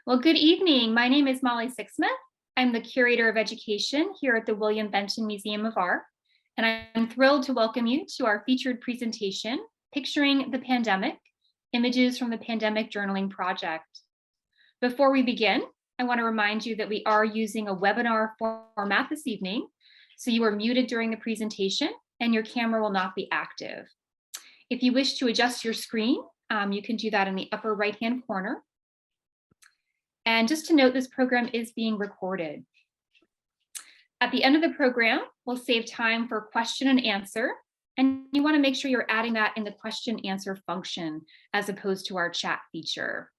Well, good evening. My name is Molly Sixsmith. I'm the Curator of Education here at the William Benton Museum of Art, and I'm thrilled to welcome you to our featured presentation, Picturing the Pandemic, Images from the Pandemic Journaling Project. Before we begin, I want to remind you that we are using a webinar format this evening, so you are muted during the presentation and your camera will not be active. If you wish to adjust your screen, you can do that in the upper right-hand corner. And just to note, this program is being recorded. At the end of the program, we'll save time for question and answer, and you want to make sure you're adding that in the question answer function as opposed to our chat feature.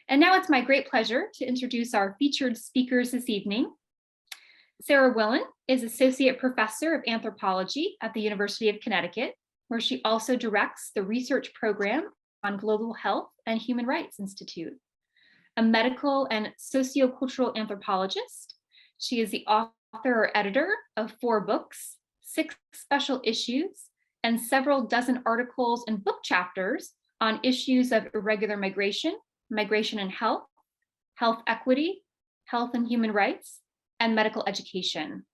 And now it's my great pleasure to introduce our featured speakers this evening. Sarah Willen is Associate Professor of Anthropology at the University of Connecticut, where she also directs the research program on Global Health and Human Rights Institute. A medical and sociocultural anthropologist, she is the author or editor of 4 books, 6 special issues, and several dozen articles and book chapters on issues of irregular migration, migration and health, health equity, health and human rights, and medical education.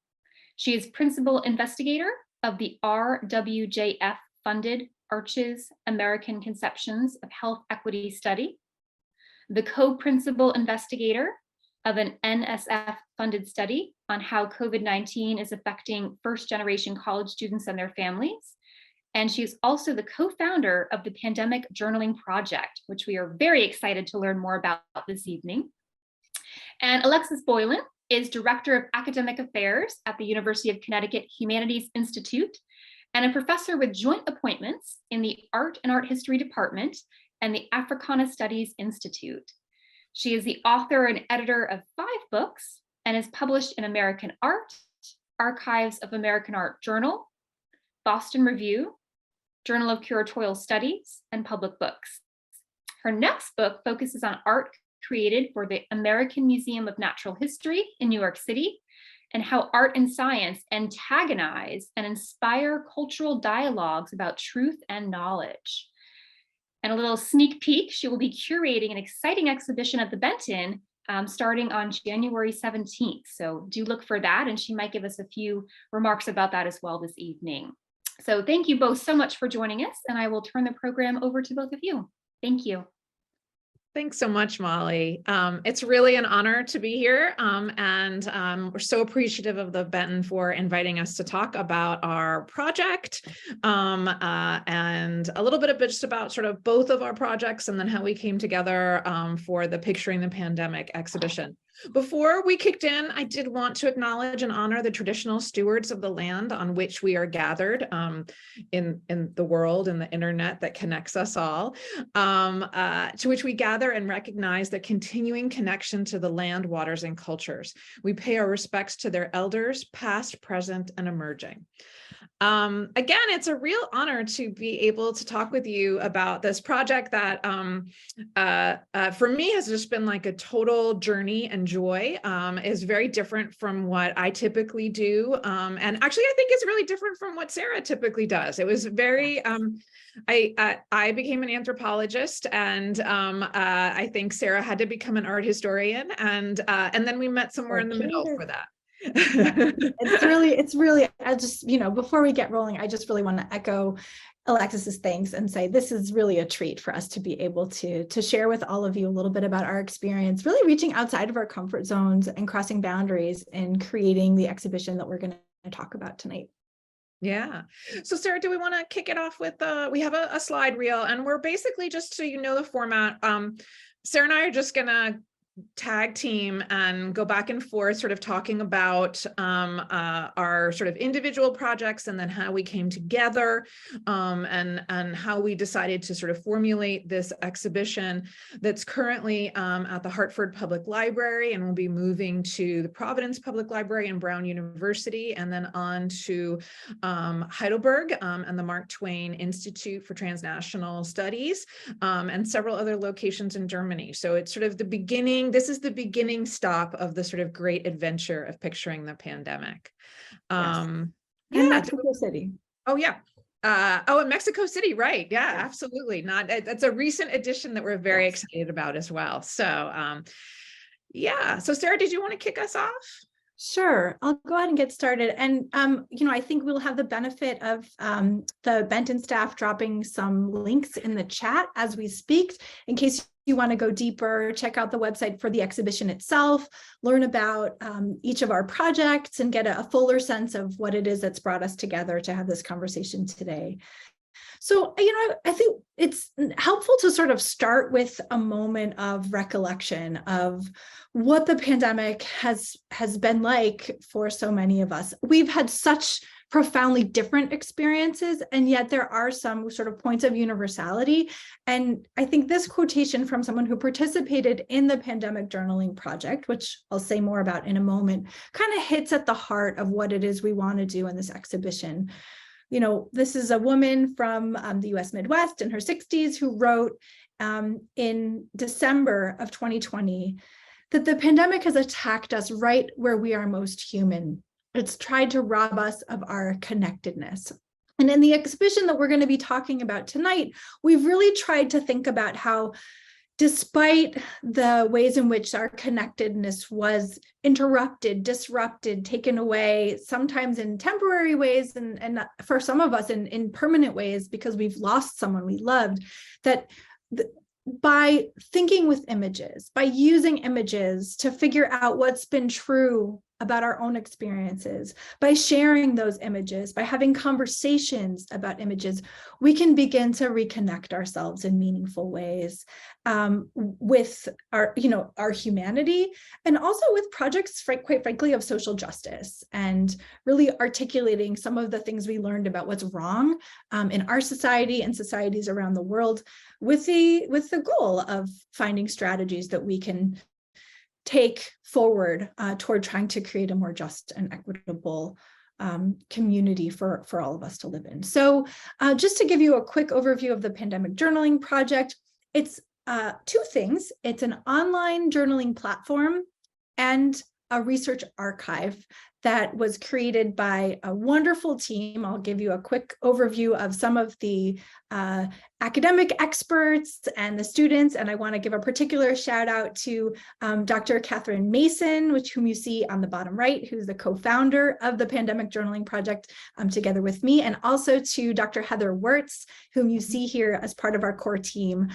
She is principal investigator of the RWJF-funded Arches American Conceptions of Health Equity Study, the co-principal investigator of an NSF-funded study on how COVID-19 is affecting first-generation college students and their families. And she's also the co-founder of the Pandemic Journaling Project, which we are very excited to learn more about this evening. And Alexis Boylan is Director of Academic Affairs at the University of Connecticut Humanities Institute and a professor with joint appointments in the Art and Art History Department and the Africana Studies Institute. She is the author and editor of 5 books and is published in American Art, Archives of American Art Journal, Boston Review, Journal of Curatorial Studies, and Public Books. Her next book focuses on art created for the American Museum of Natural History in New York City and how art and science antagonize and inspire cultural dialogues about truth and knowledge. And a little sneak peek, she will be curating an exciting exhibition at the Benton starting on January 17th. So do look for that, and she might give us a few remarks about that as well this evening. So thank you both so much for joining us, and I will turn the program over to both of you. Thank you. Thanks so much, Molly. It's really an honor to be here, and we're so appreciative of the Benton for inviting us to talk about our project and a little bit of just about sort of both of our projects and then how we came together for the Picturing the Pandemic exhibition. Before we kicked in, I did want to acknowledge and honor the traditional stewards of the land on which we are gathered in the world and the internet that connects us all, to which we gather and recognize the continuing connection to the land, waters, and cultures. We pay our respects to their elders, past, present, and emerging. Again, it's a real honor to be able to talk with you about this project that for me has just been like a total journey and joy. Is very different from what I typically do. And actually, I think it's really different from what Sarah typically does. It was very, I became an anthropologist, and I think Sarah had to become an art historian, and then we met somewhere in the middle for that. It's really, I just, before we get rolling, I just really want to echo Alexis's thanks and say this is really a treat for us to be able to share with all of you a little bit about our experience, really reaching outside of our comfort zones and crossing boundaries and creating the exhibition that we're going to talk about tonight. Yeah. So Sarah, do we want to kick it off with, we have a slide reel, and we're basically, just so you know the format, Sarah and I are just going to tag team and go back and forth sort of talking about our sort of individual projects and then how we came together and how we decided to sort of formulate this exhibition that's currently at the Hartford Public Library, and we'll be moving to the Providence Public Library and Brown University, and then on to Heidelberg and the Mark Twain Institute for Transnational Studies, and several other locations in Germany. So it's sort of the beginning. This is the beginning stop of the sort of great adventure of picturing the pandemic. Yes. Yeah. Mexico City. Oh yeah. In Mexico City, right? Yeah, absolutely. That's a recent addition that we're very excited about as well. So, yeah. So, Sarah, did you want to kick us off? Sure, I'll go ahead and get started. And, I think we'll have the benefit of the Benton staff dropping some links in the chat as we speak, in case you want to go deeper, check out the website for the exhibition itself, learn about each of our projects, and get a fuller sense of what it is that's brought us together to have this conversation today. So, I think it's helpful to sort of start with a moment of recollection of what the pandemic has been like for so many of us. We've had such profoundly different experiences, and yet there are some sort of points of universality. And I think this quotation from someone who participated in the Pandemic Journaling Project, which I'll say more about in a moment, kind of hits at the heart of what it is we want to do in this exhibition. This is a woman from the US Midwest in her 60s who wrote in December of 2020 that the pandemic has attacked us right where we are most human. It's tried to rob us of our connectedness. And in the exhibition that we're going to be talking about tonight, we've really tried to think about how, despite the ways in which our connectedness was interrupted, disrupted, taken away, sometimes in temporary ways, and for some of us in permanent ways because we've lost someone we loved, that by thinking with images, by using images to figure out what's been true about our own experiences, by sharing those images, by having conversations about images, we can begin to reconnect ourselves in meaningful ways with our humanity, and also with projects, quite frankly, of social justice, and really articulating some of the things we learned about what's wrong in our society and societies around the world, with the goal of finding strategies that we can take forward toward trying to create a more just and equitable community for all of us to live in. So just to give you a quick overview of the Pandemic Journaling Project, it's two things. It's an online journaling platform and a research archive that was created by a wonderful team. I'll give you a quick overview of some of the academic experts and the students, and I want to give a particular shout out to Dr. Catherine Mason, whom you see on the bottom right, who's the co-founder of the Pandemic Journaling Project together with me, and also to Dr. Heather Wirtz, whom you see here as part of our core team.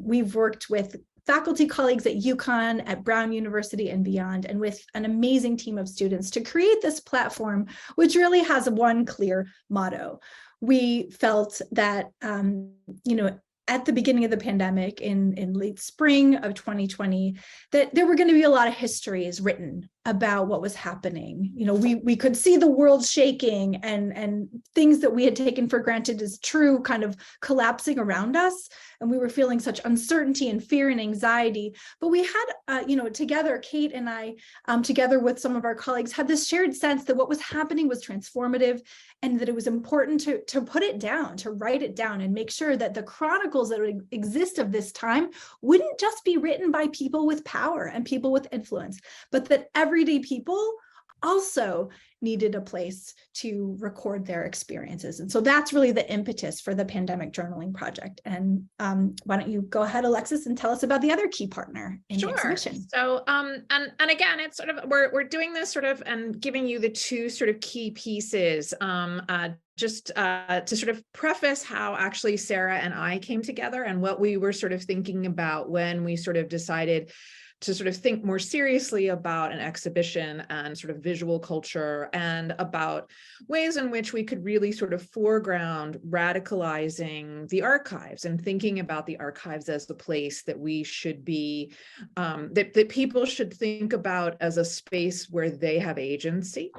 We've worked with faculty colleagues at UConn, at Brown University and beyond, and with an amazing team of students to create this platform, which really has one clear motto. We felt that, at the beginning of the pandemic in late spring of 2020, that there were going to be a lot of histories written about what was happening. We could see the world shaking and things that we had taken for granted as true kind of collapsing around us. And we were feeling such uncertainty and fear and anxiety. But we had, together, Kate and I, together with some of our colleagues, had this shared sense that what was happening was transformative, and that it was important to put it down, to write it down, and make sure that the chronicles that would exist of this time wouldn't just be written by people with power and people with influence, but that everyday people also needed a place to record their experiences. And so that's really the impetus for the Pandemic Journaling Project. And why don't you go ahead, Alexis, and tell us about the other key partner in the exhibition. So, and again, it's sort of, we're doing this sort of and giving you the two sort of key pieces just to sort of preface how actually Sarah and I came together and what we were sort of thinking about when we sort of decided to sort of think more seriously about an exhibition and sort of visual culture, and about ways in which we could really sort of foreground radicalizing the archives and thinking about the archives as the place that we should be, that people should think about as a space where they have agency.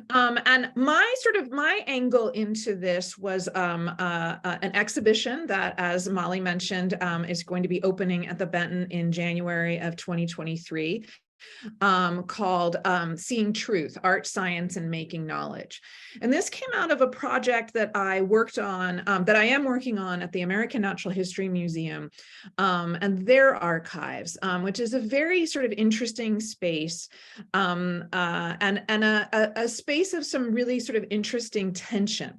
And my angle into this was an exhibition that, as Molly mentioned, is going to be opening at the Benton in January of 2023. called Seeing Truth, Art, Science, and Making Knowledge. And this came out of a project that I worked on, that I am working on at the American Natural History Museum and their archives, which is a very sort of interesting space and a space of some really sort of interesting tension,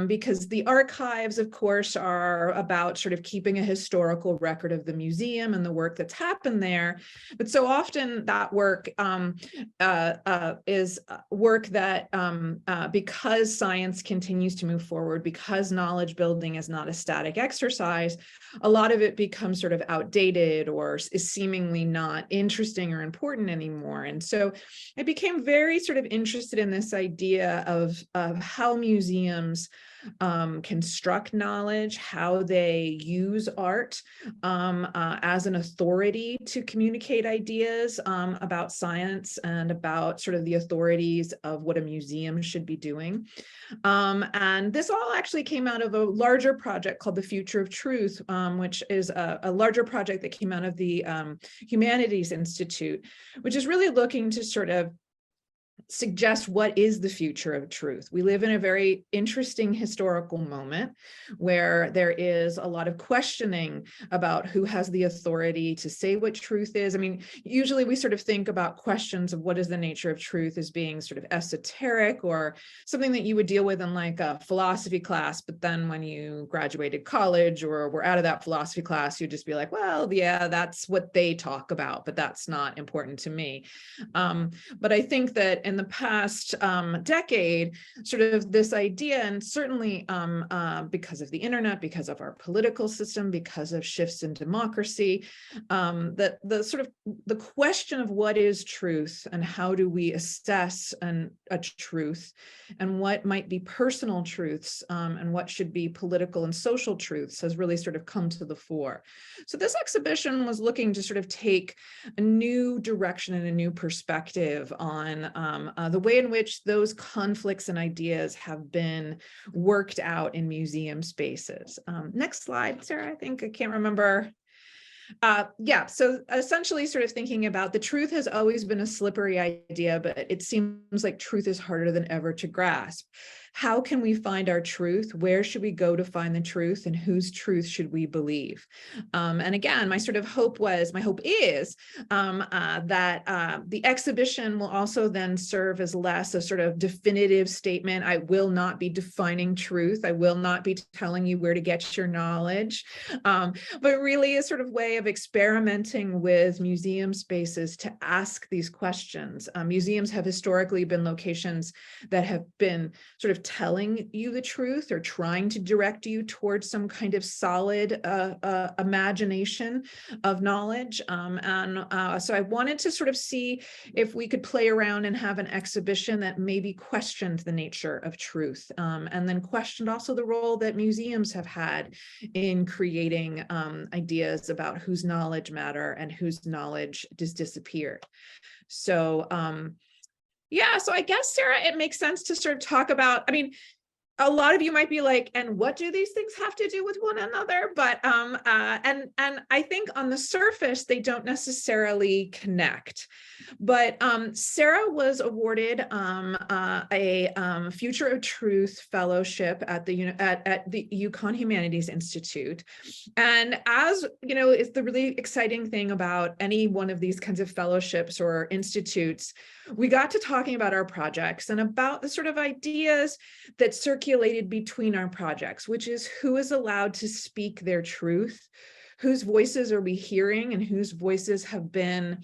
because the archives, of course, are about sort of keeping a historical record of the museum and the work that's happened there. But so often that work is work that, because science continues to move forward, because knowledge building is not a static exercise, a lot of it becomes sort of outdated or is seemingly not interesting or important anymore. And so I became very sort of interested in this idea of how museums construct knowledge, how they use art as an authority to communicate ideas about science and about sort of the authorities of what a museum should be doing. And this all actually came out of a larger project called The Future of Truth, which is a larger project that came out of the Humanities Institute, which is really looking to sort of suggest what is the future of truth. We live in a very interesting historical moment where there is a lot of questioning about who has the authority to say what truth is. I mean, usually we sort of think about questions of what is the nature of truth as being sort of esoteric or something that you would deal with in like a philosophy class, but then when you graduated college or were out of that philosophy class, you'd just be like, well, yeah, that's what they talk about, but that's not important to me. But I think that in the past decade, sort of this idea, and certainly because of the internet, because of our political system, because of shifts in democracy, that the sort of the question of what is truth and how do we assess a truth and what might be personal truths and what should be political and social truths has really sort of come to the fore. So this exhibition was looking to sort of take a new direction and a new perspective on the way in which those conflicts and ideas have been worked out in museum spaces. Next slide, Sarah. I can't remember. Yeah, so essentially sort of thinking about the truth has always been a slippery idea, but it seems like truth is harder than ever to grasp. How can we find our truth? Where should we go to find the truth? And whose truth should we believe? And again, my hope is that the exhibition will also then serve as less a sort of definitive statement. I will not be defining truth. I will not be telling you where to get your knowledge, but really a sort of way of experimenting with museum spaces to ask these questions. Museums have historically been locations that have been sort of telling you the truth or trying to direct you towards some kind of solid imagination of knowledge. So I wanted to sort of see if we could play around and have an exhibition that maybe questioned the nature of truth, and then questioned also the role that museums have had in creating ideas about whose knowledge matter and whose knowledge has disappeared. So yeah, so I guess, Sarah, it makes sense to sort of talk about, I mean, a lot of you might be like, and what do these things have to do with one another? But and I think on the surface, they don't necessarily connect. But Sarah was awarded a Future of Truth Fellowship at the UConn Humanities Institute. And as you know, it's the really exciting thing about any one of these kinds of fellowships or institutes. We got to talking about our projects and about the sort of ideas that circulated between our projects, which is who is allowed to speak their truth, whose voices are we hearing, and whose voices have been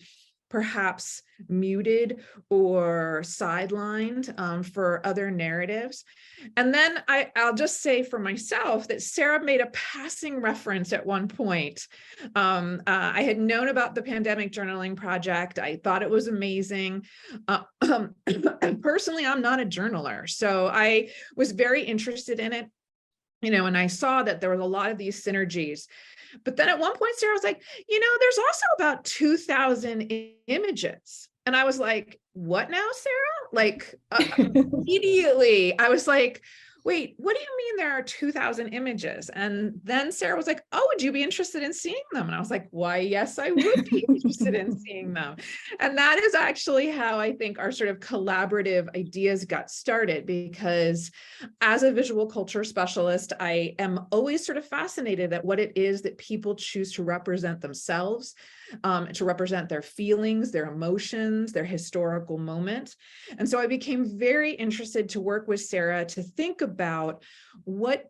perhaps muted or sidelined for other narratives. And then I'll just say for myself that Sarah made a passing reference at one point. I had known about the Pandemic Journaling Project. I thought it was amazing. Personally, I'm not a journaler, so I was very interested in it. And I saw that there was a lot of these synergies. But then at one point, Sarah was like, there's also about 2,000 images. And I was like, what now, Sarah? Like immediately, I was like, wait, what do you mean there are 2,000 images? And then Sarah was like, oh, would you be interested in seeing them? And I was like, why, yes, I would be interested in seeing them. And that is actually how I think our sort of collaborative ideas got started, because as a visual culture specialist, I am always sort of fascinated at what it is that people choose to represent themselves, to represent their feelings, their emotions, their historical moment. And so I became very interested to work with Sarah to think about what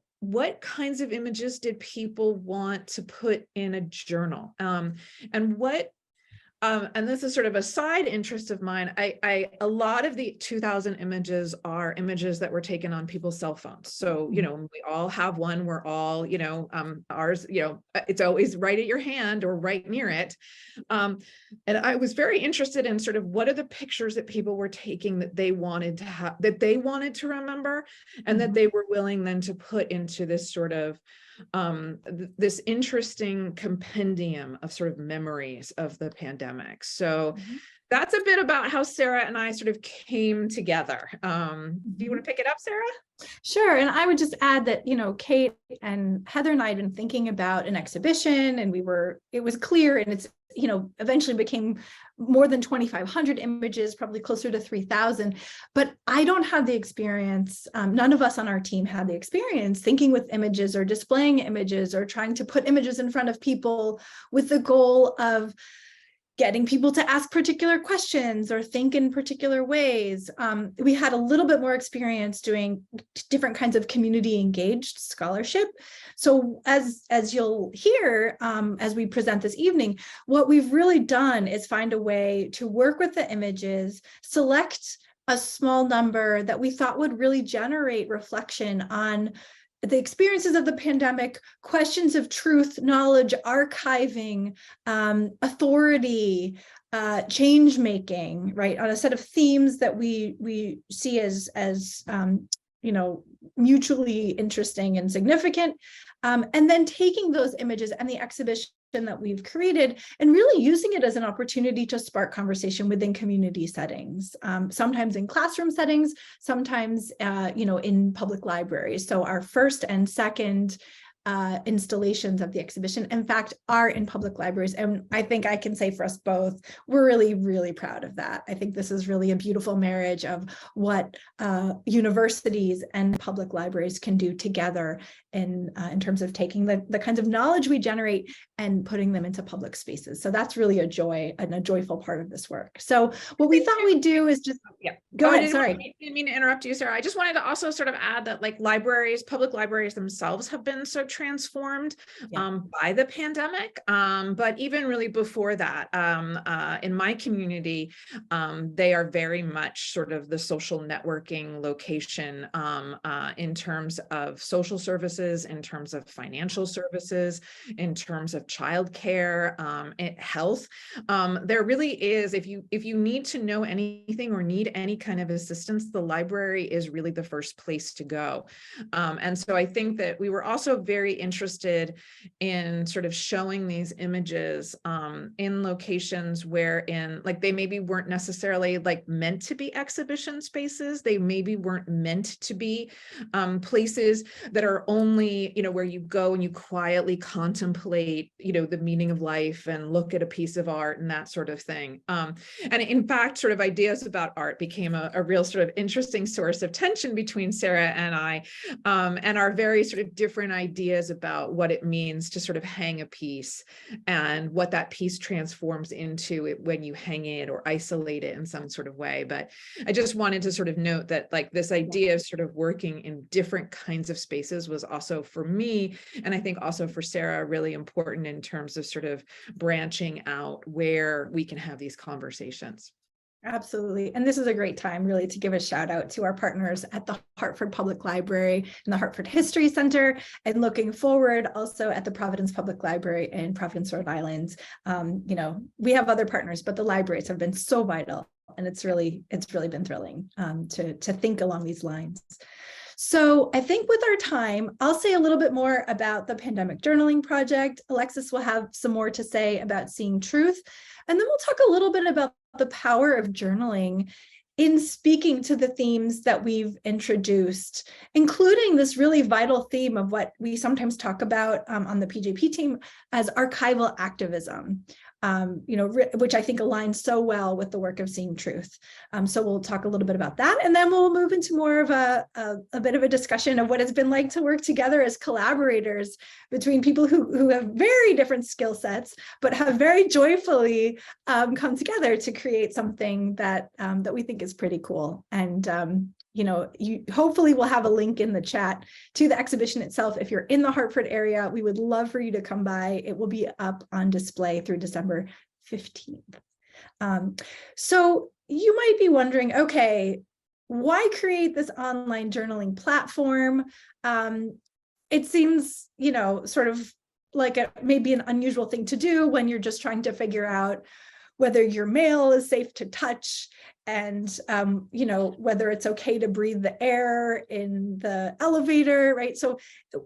kinds of images did people want to put in a journal, and what and this is sort of a side interest of mine. A lot of the 2,000 images are images that were taken on people's cell phones. So, we all have one. We're all, ours, it's always right at your hand or right near it. And I was very interested in sort of what are the pictures that people were taking that they wanted to have, that they wanted to remember, and that they were willing then to put into this sort of this interesting compendium of sort of memories of the pandemic. So that's a bit about how Sarah and I sort of came together. Do you want to pick it up, Sarah? Sure. And I would just add that, Kate and Heather and I had been thinking about an exhibition, and it was clear, and it's, eventually became more than 2,500 images, probably closer to 3,000. But I don't have the experience. None of us on our team had the experience thinking with images or displaying images or trying to put images in front of people with the goal of getting people to ask particular questions or think in particular ways. We had a little bit more experience doing different kinds of community engaged scholarship. So as you'll hear, as we present this evening, what we've really done is find a way to work with the images, select a small number that we thought would really generate reflection on the experiences of the pandemic, questions of truth, knowledge, archiving, authority, change making, right, on a set of themes that we see as mutually interesting and significant, and then taking those images and the exhibition that we've created and really using it as an opportunity to spark conversation within community settings, sometimes in classroom settings, sometimes in public libraries. So our first and second installations of the exhibition, in fact, are in public libraries. And I think I can say for us both, we're really, really proud of that. I think this is really a beautiful marriage of what universities and public libraries can do together in terms of taking the kinds of knowledge we generate and putting them into public spaces. So that's really a joy and a joyful part of this work. So what we thought we'd do is just, go ahead, sorry. I didn't mean to interrupt you, Sarah. I just wanted to also sort of add that like public libraries themselves have been so transformed by the pandemic. But even really before that, in my community, they are very much sort of the social networking location in terms of social services, in terms of financial services, in terms of childcare, health. There really is, if you need to know anything or need any kind of assistance, the library is really the first place to go. And so I think that we were also very interested in sort of showing these images in locations wherein like they maybe weren't necessarily like meant to be exhibition spaces. They maybe weren't meant to be places that are only, where you go and you quietly contemplate, the meaning of life and look at a piece of art and that sort of thing. And in fact, sort of ideas about art became a real sort of interesting source of tension between Sarah and I, and our very sort of different ideas about what it means to sort of hang a piece and what that piece transforms into it when you hang it or isolate it in some sort of way. But I just wanted to sort of note that like this idea of sort of working in different kinds of spaces was also for me, and I think also for Sarah, really important in terms of sort of branching out where we can have these conversations. Absolutely. And this is a great time really to give a shout out to our partners at the Hartford Public Library and the Hartford History Center, and looking forward also at the Providence Public Library in Providence, Rhode Island. We have other partners, but the libraries have been so vital, and it's really been thrilling to think along these lines. So I think with our time, I'll say a little bit more about the Pandemic Journaling Project. Alexis will have some more to say about Seeing Truth. And then we'll talk a little bit about the power of journaling in speaking to the themes that we've introduced, including this really vital theme of what we sometimes talk about on the PJP team as archival activism, which I think aligns so well with the work of Seeing Truth. So we'll talk a little bit about that, and then we'll move into more of a bit of a discussion of what it's been like to work together as collaborators between people who have very different skill sets, but have very joyfully come together to create something that we think is pretty cool. And you hopefully will have a link in the chat to the exhibition itself. If you're in the Hartford area, we would love for you to come by. It will be up on display through December 15th. So you might be wondering, okay, why create this online journaling platform? It seems, sort of like maybe an unusual thing to do when you're just trying to figure out whether your mail is safe to touch, and whether it's okay to breathe the air in the elevator, right? So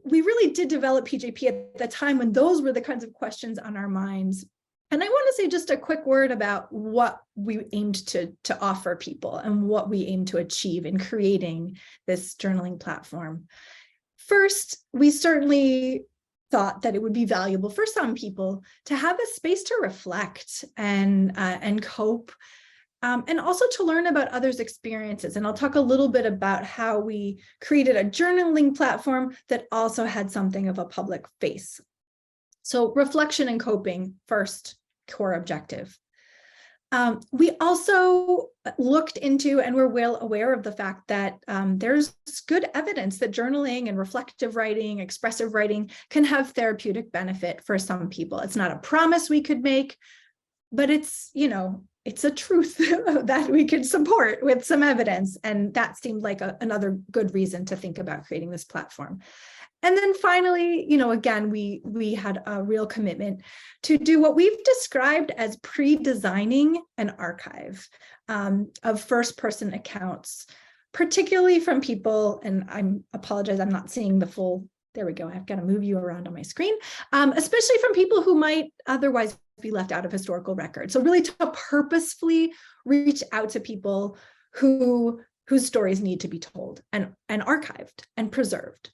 we really did develop PJP at the time when those were the kinds of questions on our minds. And I want to say just a quick word about what we aimed to offer people and what we aim to achieve in creating this journaling platform. First, we certainly thought that it would be valuable for some people to have a space to reflect and cope, and also to learn about others' experiences. And I'll talk a little bit about how we created a journaling platform that also had something of a public face. So reflection and coping, first core objective. We also looked into and were well aware of the fact that there's good evidence that journaling and reflective writing, expressive writing can have therapeutic benefit for some people. It's not a promise we could make, but it's a truth that we could support with some evidence. And that seemed like another good reason to think about creating this platform. And then finally, again, we had a real commitment to do what we've described as pre-designing an archive of first-person accounts, particularly from people, and I apologize, I'm not seeing the full, there we go, I've got to move you around on my screen, especially from people who might otherwise be left out of historical records. So really to purposefully reach out to people whose stories need to be told and archived and preserved.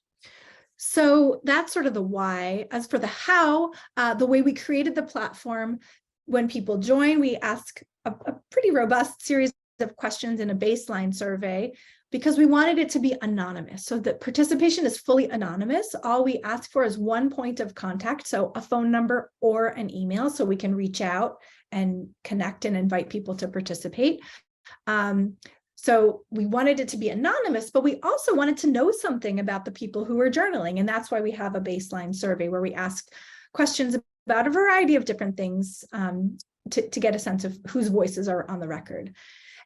So that's sort of the why. As for the how, the way we created the platform, when people join, we ask a pretty robust series of questions in a baseline survey because we wanted it to be anonymous. So that participation is fully anonymous. All we ask for is one point of contact, so a phone number or an email, so we can reach out and connect and invite people to participate. So we wanted it to be anonymous, but we also wanted to know something about the people who are journaling. And that's why we have a baseline survey where we ask questions about a variety of different things to get a sense of whose voices are on the record.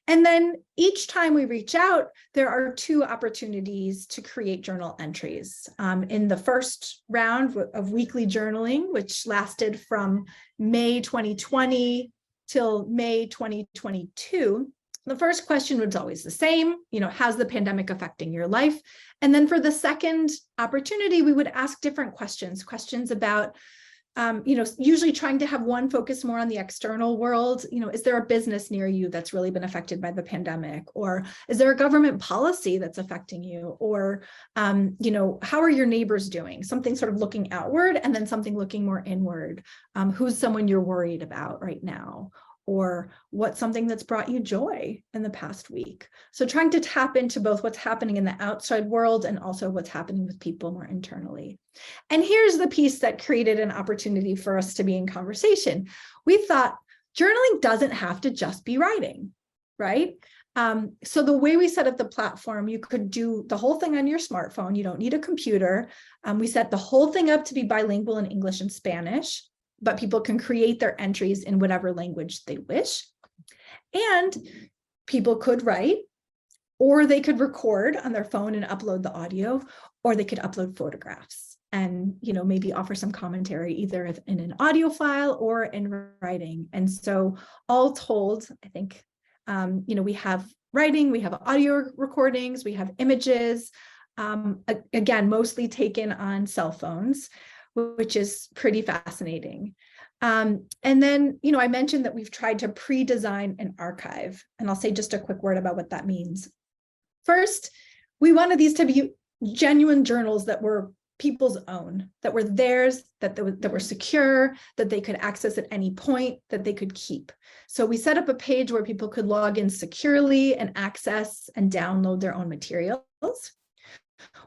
And then each time we reach out, there are 2 opportunities to create journal entries. In the first round of weekly journaling, which lasted from May 2020 till May 2022, the first question was always the same, how's the pandemic affecting your life? And then for the second opportunity, we would ask different questions about, usually trying to have one focus more on the external world. Is there a business near you that's really been affected by the pandemic? Or is there a government policy that's affecting you? Or, how are your neighbors doing? Something sort of looking outward, and then something looking more inward. Who's someone you're worried about right now? Or what's something that's brought you joy in the past week? So trying to tap into both what's happening in the outside world and also what's happening with people more internally. And here's the piece that created an opportunity for us to be in conversation. We thought journaling doesn't have to just be writing, right? So the way we set up the platform, you could do the whole thing on your smartphone. You don't need a computer. We set the whole thing up to be bilingual in English and Spanish, but people can create their entries in whatever language they wish. And people could write, or they could record on their phone and upload the audio, or they could upload photographs and, maybe offer some commentary either in an audio file or in writing. And so all told, I think, we have writing, we have audio recordings, we have images, again, mostly taken on cell phones, which is pretty fascinating. And then, I mentioned that we've tried to pre-design an archive, and I'll say just a quick word about what that means. First, we wanted these to be genuine journals that were people's own, that were theirs, that were secure, that they could access at any point, that they could keep. So we set up a page where people could log in securely and access and download their own materials.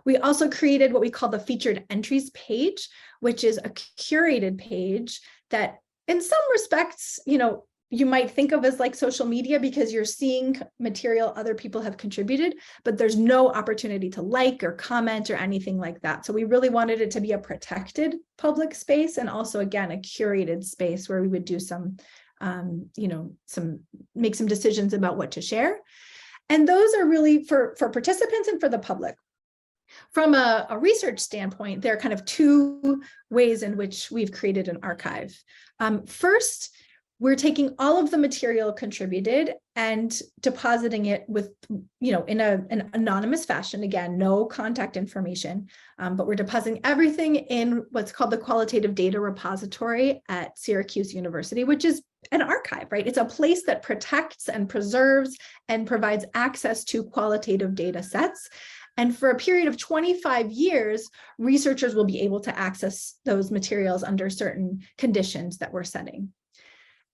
We also created what we call the featured entries page, which is a curated page that in some respects, you might think of as like social media because you're seeing material other people have contributed, but there's no opportunity to like or comment or anything like that. So we really wanted it to be a protected public space, and also, again, a curated space where we would do make some decisions about what to share. And those are really for participants and for the public. From a research standpoint, there are kind of two ways in which we've created an archive. First, we're taking all of the material contributed and depositing it with, in an anonymous fashion. Again, no contact information, but we're depositing everything in what's called the Qualitative Data Repository at Syracuse University, which is an archive, right? It's a place that protects and preserves and provides access to qualitative data sets. And for a period of 25 years, researchers will be able to access those materials under certain conditions that we're setting.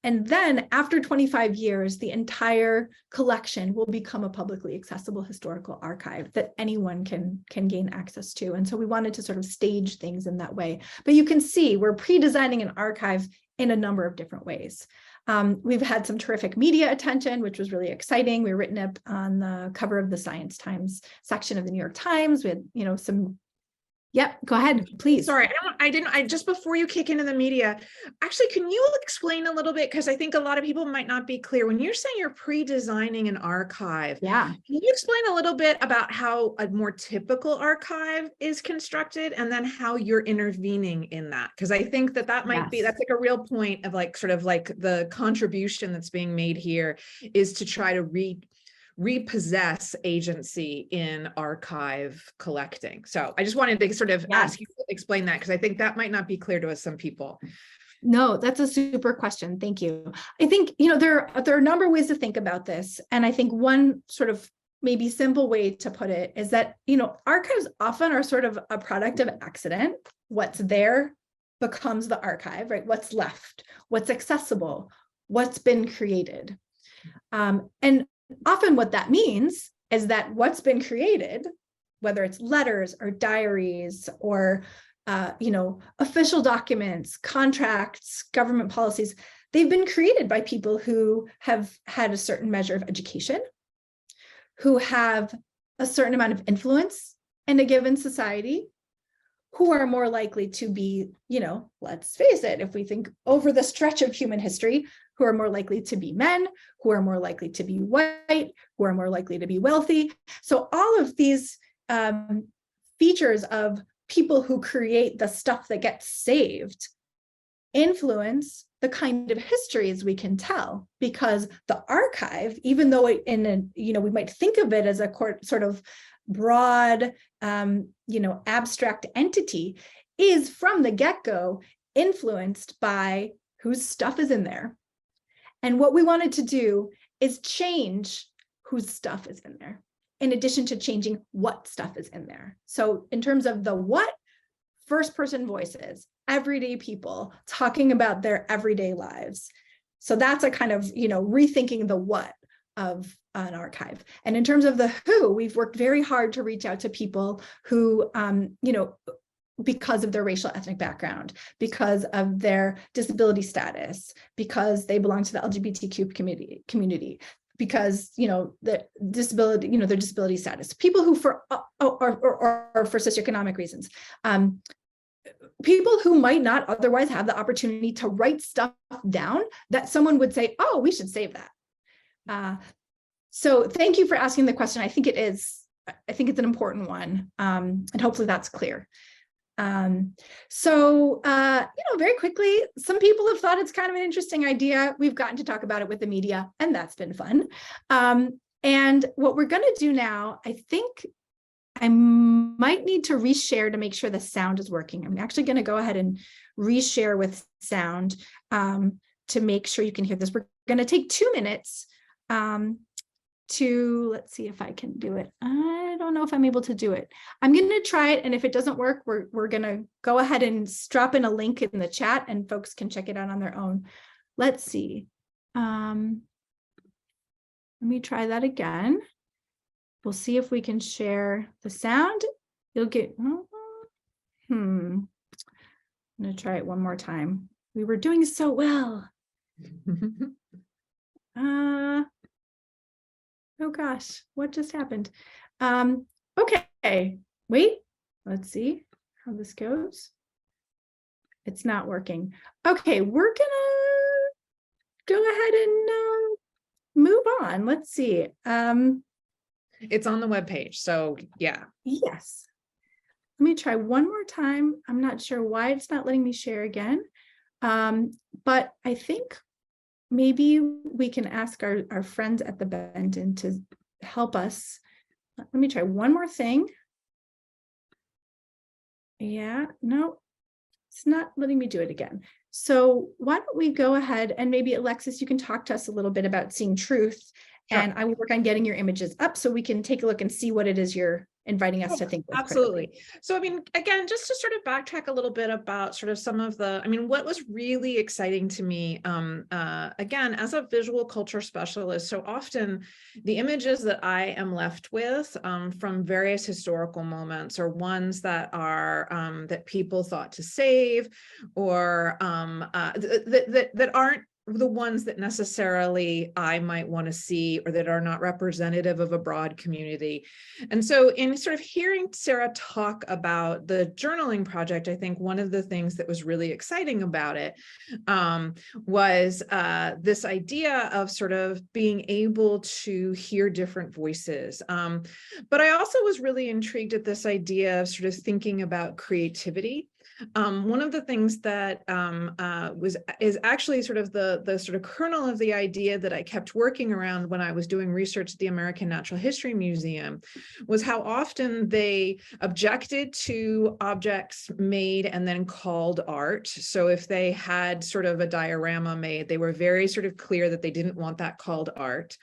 And then after 25 years, the entire collection will become a publicly accessible historical archive that anyone can gain access to. And so we wanted to sort of stage things in that way. But you can see we're pre-designing an archive in a number of different ways. We've had some terrific media attention, which was really exciting. We were written up on the cover of the Science Times section of the New York Times. We had, some. Yep, go ahead, please. Sorry, I just before you kick into the media, actually, can you explain a little bit? Because I think a lot of people might not be clear. When you're saying you're pre-designing an archive, yeah, can you explain a little bit about how a more typical archive is constructed and then how you're intervening in that? Because I think that might be, that's like a real point of sort of the contribution that's being made here is to try to repossess agency in archive collecting. So I just wanted to sort of ask you to explain that, because I think that might not be clear to some people. No, that's a super question. Thank you. I think, there are a number of ways to think about this. And I think one sort of maybe simple way to put it is that, archives often are sort of a product of accident. What's there becomes the archive, right? What's left, what's accessible, what's been created. And often what that means is that what's been created, whether it's letters or diaries or, official documents, contracts, government policies, they've been created by people who have had a certain measure of education, who have a certain amount of influence in a given society, who are more likely to be, let's face it, if we think over the stretch of human history, who are more likely to be men, who are more likely to be white, who are more likely to be wealthy. So all of these features of people who create the stuff that gets saved influence the kind of histories we can tell, because the archive, even though we might think of it as a sort of broad, abstract entity, is from the get-go influenced by whose stuff is in there. And what we wanted to do is change whose stuff is in there, in addition to changing what stuff is in there. So in terms of the what, first person voices, everyday people talking about their everyday lives. So that's a kind of, rethinking the what of an archive. And in terms of the who, we've worked very hard to reach out to people who, because of their racial ethnic background, because of their disability status, because they belong to the LGBTQ community, because, the disability, their disability status, people who for socioeconomic reasons, people who might not otherwise have the opportunity to write stuff down that someone would say, oh, we should save that. So thank you for asking the question. I think it's an important one. And hopefully that's clear. Very quickly, some people have thought it's kind of an interesting idea. We've gotten to talk about it with the media, and that's been fun. And what we're going to do now, I think I might need to reshare to make sure the sound is working. I'm actually going to go ahead and reshare with sound to make sure you can hear this. We're going to take 2 minutes let's see if I can do it. I don't know if I'm able to do it. I'm going to try it. And if it doesn't work, we're going to go ahead and drop in a link in the chat and folks can check it out on their own. Let's see. Let me try that again. We'll see if we can share the sound. You'll get, I'm going to try it one more time. We were doing so well. Oh gosh, what just happened? Okay, wait, let's see how this goes. It's not working. Okay, we're gonna go ahead and move on. Let's see. It's on the webpage, so yeah. Yes. Let me try one more time. I'm not sure why it's not letting me share again. But I think maybe we can ask our friends at the Benton to help us. Let me try one more thing. Yeah, no, it's not letting me do it again. So why don't we go ahead and maybe Alexis, you can talk to us a little bit about seeing truth. Sure. And I will work on getting your images up so we can take a look and see what it is you're inviting us to think. Absolutely. So, I mean, again, just to sort of backtrack a little bit about sort of some of the, I mean, what was really exciting to me, again, as a visual culture specialist, so often the images that I am left with from various historical moments are ones that are, that people thought to save, or that aren't the ones that necessarily I might want to see, or that are not representative of a broad community. And so in sort of hearing Sarah talk about the journaling project, I think one of the things that was really exciting about it was this idea of sort of being able to hear different voices. But I also was really intrigued at this idea of sort of thinking about creativity. One of the things that is actually sort of the sort of kernel of the idea that I kept working around when I was doing research at the American Natural History Museum was how often they objected to objects made and then called art. So if they had sort of a diorama made, they were very sort of clear that they didn't want that called art.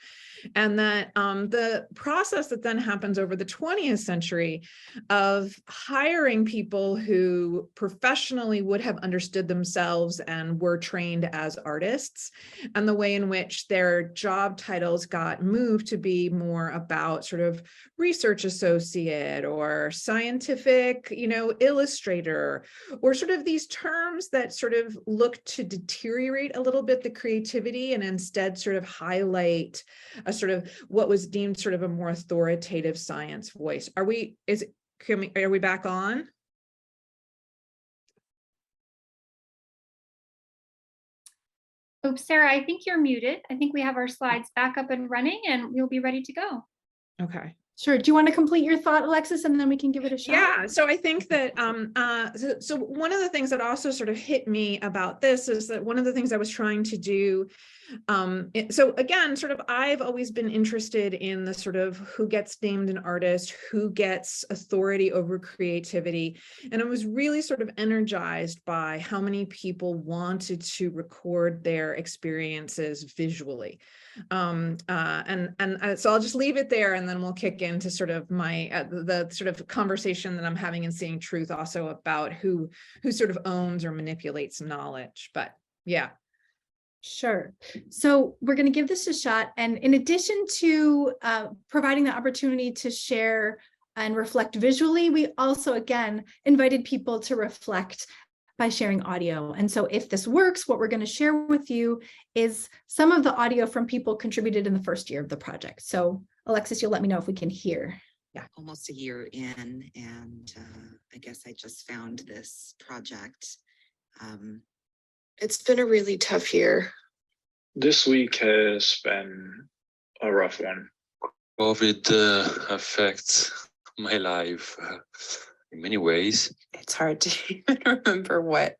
And that the process that then happens over the 20th century of hiring people who professionally would have understood themselves and were trained as artists, and the way in which their job titles got moved to be more about sort of research associate or scientific, illustrator, or sort of these terms that sort of look to deteriorate a little bit the creativity and instead sort of highlight a sort of what was deemed sort of a more authoritative science voice. Are we back on? Oh, Sarah, I think you're muted. I think we have our slides back up and running and we'll be ready to go. Okay. Sure. Do you want to complete your thought, Alexis, and then we can give it a shot? Yeah. So I think that so one of the things that also sort of hit me about this is that one of the things I was trying to do. So again, sort of, I've always been interested in the sort of who gets named an artist, who gets authority over creativity. And I was really sort of energized by how many people wanted to record their experiences visually. So I'll just leave it there, and then we'll kick into sort of my the sort of conversation that I'm having in Seeing Truth, also about who sort of owns or manipulates knowledge. But yeah. Sure. So we're going to give this a shot. And in addition to providing the opportunity to share and reflect visually, we also, again, invited people to reflect by sharing audio. And so if this works, what we're going to share with you is some of the audio from people contributed in the first year of the project. So Alexis, you'll let me know if we can hear. Yeah, almost a year in, and I guess I just found this project. It's been a really tough year. This week has been a rough one. COVID affects my life in many ways. It's hard to even remember what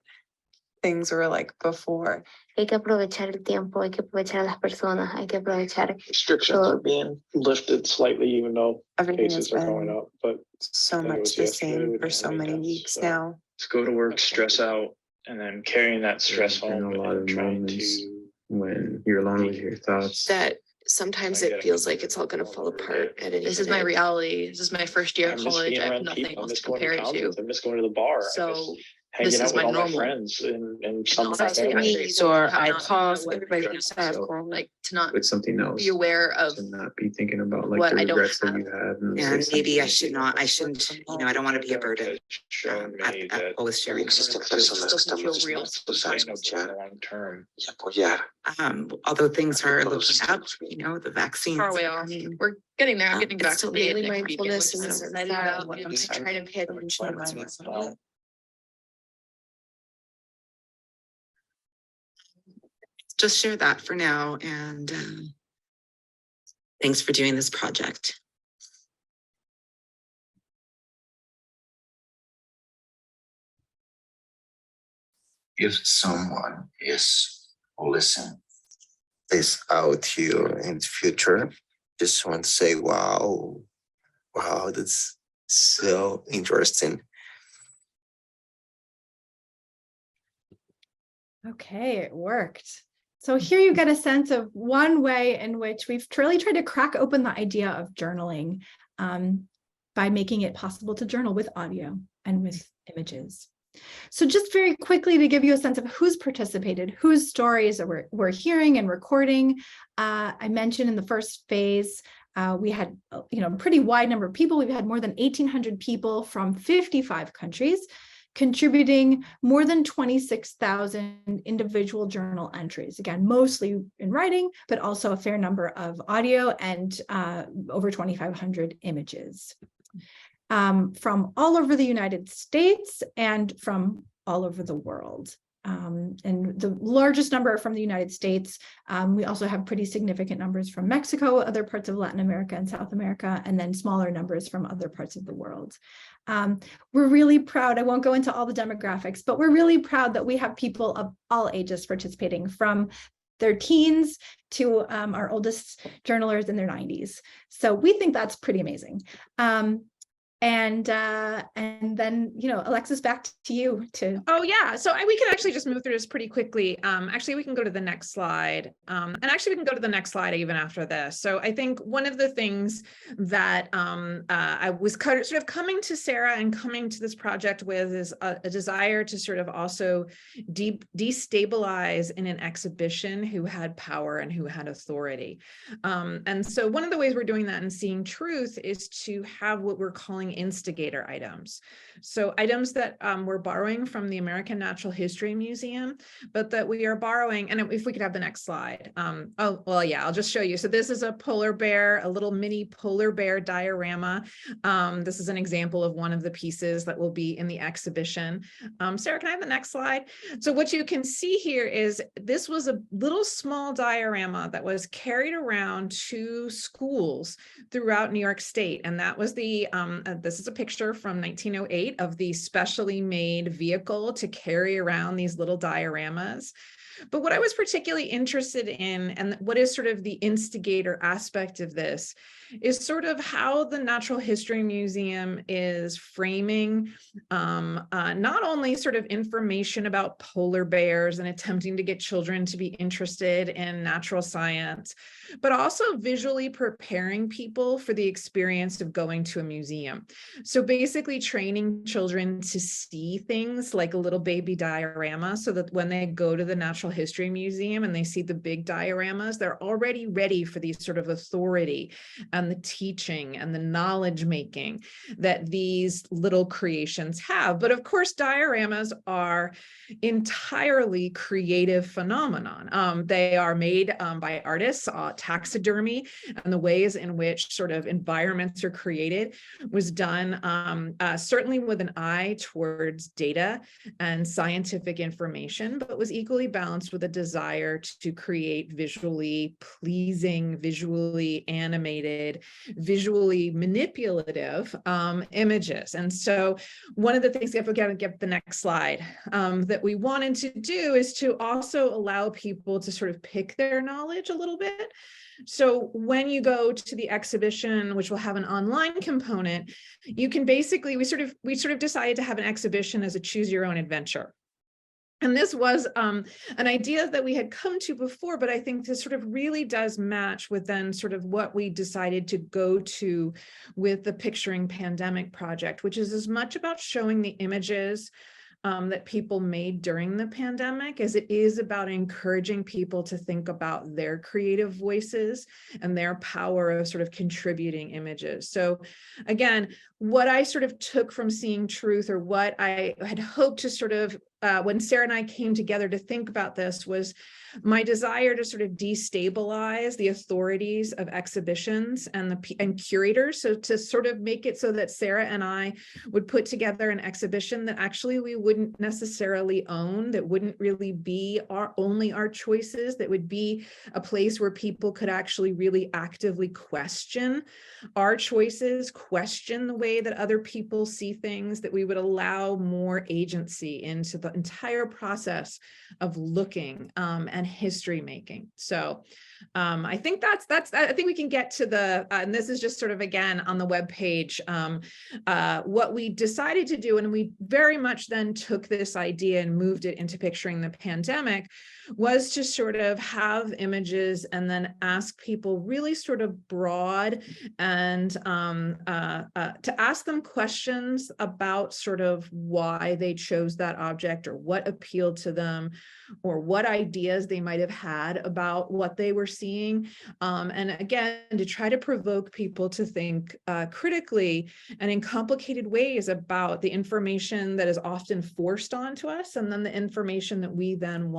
things were like before. Hay que aprovechar el tiempo, hay que aprovechar a las personas, hay que aprovechar. Restrictions are being lifted slightly, even though Everything has cases are going been up, but so I think it much was the yesterday, we same didn't for have so any many deaths, weeks so now. to go to work, stress out, and then carrying that stress There's been home a lot of and trying moments to. when you're alone with your thoughts. That sometimes it feels like it's all gonna fall apart at any This is my minute. reality. This is my first year I of miss college. being I have around nothing people. I else miss to going to compare it to. concerts. I miss going to the bar. I So miss hanging this out is with my all my normal. friends and And some of my honestly, family. I'm grateful Or to have I not pause, what everybody everyone just else have has, like to not With something else, be aware of to not be thinking about like what the I don't regrets that have. you had. And And say maybe I something. shouldn't, you know, I don't want to be a burden at always sharing. Existen personas que están Doesn't feel real. dispuestas a escuchar Long term. y apoyar. Although things are looking up, you know, the vaccines. Far away off. We're getting there. I'm getting It's still vaccinated daily next weekend, mindfulness which and is this and exciting that. about. I'm trying to pay attention to what's going on. Just share that for now, and thanks for doing this project. If someone is listen this out here in the future, just want to say, wow, that's so interesting. Okay, it worked. So here you get a sense of one way in which we've really tried to crack open the idea of journaling by making it possible to journal with audio and with images. So just very quickly to give you a sense of who's participated, whose stories we're hearing and recording. I mentioned in the first phase, we had a pretty wide number of people. We've had more than 1,800 people from 55 countries contributing more than 26,000 individual journal entries. Again, mostly in writing, but also a fair number of audio and over 2,500 images. From all over the United States and from all over the world. And the largest number from the United States. We also have pretty significant numbers from Mexico, other parts of Latin America and South America, and then smaller numbers from other parts of the world. We're really proud, I won't go into all the demographics, but we're really proud that we have people of all ages participating, from their teens to our oldest journalers in their 90s. So we think that's pretty amazing. And then, Alexis, back to you to. Oh yeah, so we can actually just move through this pretty quickly. Actually, we can go to the next slide. And actually we can go to the next slide even after this. So I think one of the things that I was sort of coming to Sarah and coming to this project with is a desire to sort of also destabilize in an exhibition who had power and who had authority. And so one of the ways we're doing that in Seeing Truth is to have what we're calling instigator items. So items that we're borrowing from the American Natural History Museum, but that we are borrowing, and if we could have the next slide. Oh, well, yeah, I'll just show you. So this is a polar bear, a little mini polar bear diorama. This is an example of one of the pieces that will be in the exhibition. Sarah, can I have the next slide? So what you can see here is this was a little small diorama that was carried around to schools throughout New York State. And that was the, this is a picture from 1908 of the specially made vehicle to carry around these little dioramas. But what I was particularly interested in, and what is sort of the instigator aspect of this, is sort of how the Natural History Museum is framing not only sort of information about polar bears and attempting to get children to be interested in natural science, but also visually preparing people for the experience of going to a museum. So basically training children to see things like a little baby diorama, so that when they go to the Natural History Museum and they see the big dioramas, they're already ready for these sort of authority and the teaching and the knowledge making that these little creations have. But of course, dioramas are entirely creative phenomenon. They are made by artists. Taxidermy and the ways in which sort of environments are created was done certainly with an eye towards data and scientific information, but was equally balanced balanced with a desire to create visually pleasing, visually animated, visually manipulative images. And so one of the things, if we can get the next slide, that we wanted to do is to also allow people to sort of pick their knowledge a little bit. So when you go to the exhibition, which will have an online component, you can basically, we sort of decided to have an exhibition as a choose your own adventure. And this was an idea that we had come to before, but I think this sort of really does match with then sort of what we decided to go to with the Picturing Pandemic project, which is as much about showing the images that people made during the pandemic as it is about encouraging people to think about their creative voices and their power of sort of contributing images. So again, what I sort of took from Seeing Truth, or what I had hoped to sort of, when Sarah and I came together to think about this, was my desire to sort of destabilize the authorities of exhibitions and curators. So to sort of make it so that Sarah and I would put together an exhibition that actually we wouldn't necessarily own, that wouldn't really be only our choices, that would be a place where people could actually really actively question our choices, question the way that other people see things, that we would allow more agency into the entire process of looking and history making. So I think I think we can get to the, and this is just sort of, again, on the webpage, what we decided to do, and we very much then took this idea and moved it into Picturing the Pandemic, was to sort of have images and then ask people really sort of broad and to ask them questions about sort of why they chose that object, or what appealed to them, or what ideas they might have had about what they were seeing. And again, to try to provoke people to think critically and in complicated ways about the information that is often forced onto us, and then the information that we then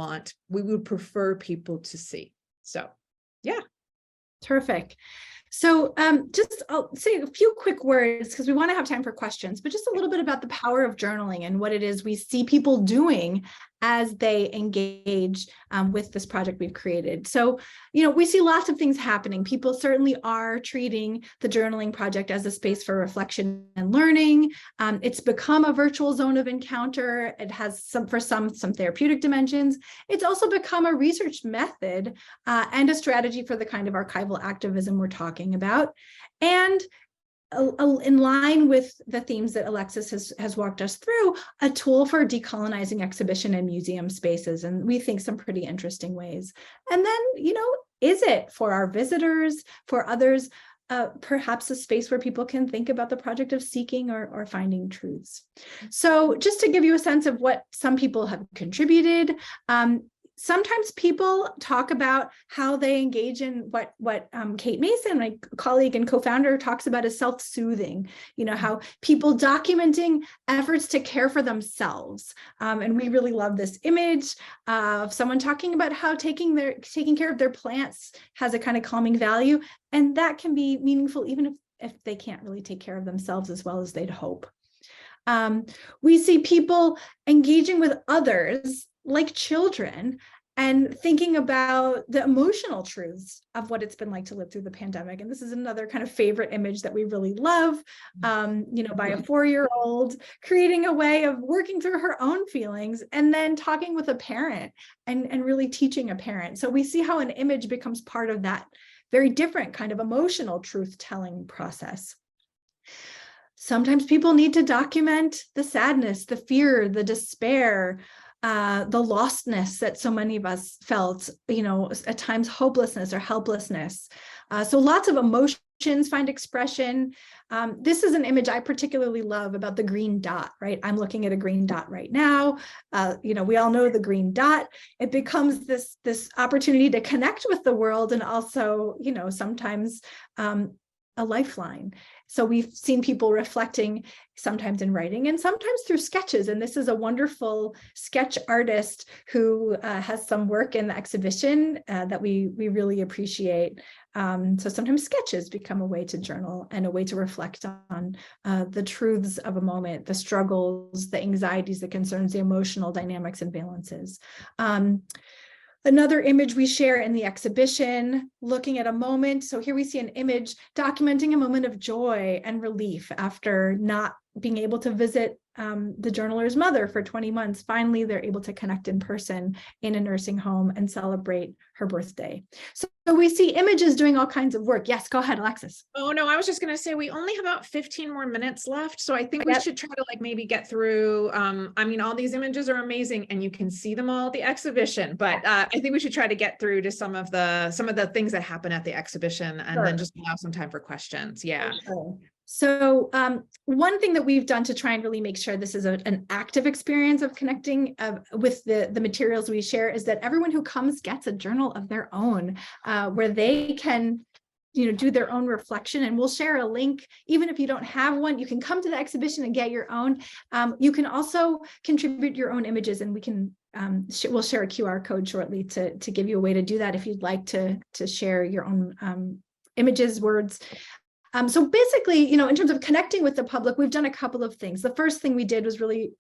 we would prefer people to see. So, yeah. Terrific. So I'll say a few quick words because we want to have time for questions, but just a little bit about the power of journaling and what it is we see people doing as they engage with this project we've created. So, we see lots of things happening. People certainly are treating the journaling project as a space for reflection and learning. It's become a virtual zone of encounter. It has some therapeutic dimensions. It's also become a research method and a strategy for the kind of archival activism we're talking about. And in line with the themes that Alexis has walked us through, a tool for decolonizing exhibition and museum spaces, and we think some pretty interesting ways. And then, is it for our visitors, for others, perhaps a space where people can think about the project of seeking or finding truths? So just to give you a sense of what some people have contributed, sometimes people talk about how they engage in what Kate Mason, my colleague and co-founder, talks about as self-soothing, how people documenting efforts to care for themselves. And we really love this image of someone talking about how taking care of their plants has a kind of calming value. And that can be meaningful even if they can't really take care of themselves as well as they'd hope. We see people engaging with others like children and thinking about the emotional truths of what it's been like to live through the pandemic. And this is another kind of favorite image that we really love, by a 4-year-old creating a way of working through her own feelings and then talking with a parent and really teaching a parent. So we see how an image becomes part of that very different kind of emotional truth-telling process. Sometimes people need to document the sadness, the fear, the despair, the lostness that so many of us felt, at times hopelessness or helplessness. So lots of emotions find expression. This is an image I particularly love about the green dot, right? I'm looking at a green dot right now. We all know the green dot. It becomes this opportunity to connect with the world and also, sometimes a lifeline. So we've seen people reflecting sometimes in writing and sometimes through sketches. And this is a wonderful sketch artist who has some work in the exhibition that we really appreciate. So sometimes sketches become a way to journal and a way to reflect on the truths of a moment, the struggles, the anxieties, the concerns, the emotional dynamics and balances. Another image we share in the exhibition, looking at a moment. So here we see an image documenting a moment of joy and relief after not being able to visit the journaler's mother for 20 months. Finally, they're able to connect in person in a nursing home and celebrate her birthday. So we see images doing all kinds of work. Yes, go ahead, Alexis. Oh, no, I was just going to say we only have about 15 more minutes left. So I think we should try to like maybe get through. I mean, all these images are amazing and you can see them all at the exhibition, but I think we should try to get through to some of the things that happen at the exhibition and then just allow some time for questions. Yeah. Sure. So one thing that we've done to try and really make sure this is an active experience of connecting with the materials we share is that everyone who comes gets a journal of their own where they can do their own reflection, and we'll share a link. Even if you don't have one, you can come to the exhibition and get your own. You can also contribute your own images, and we can we'll share a QR code shortly to give you a way to do that if you'd like to share your own images, words. So basically, in terms of connecting with the public, we've done a couple of things. The first thing we did was really,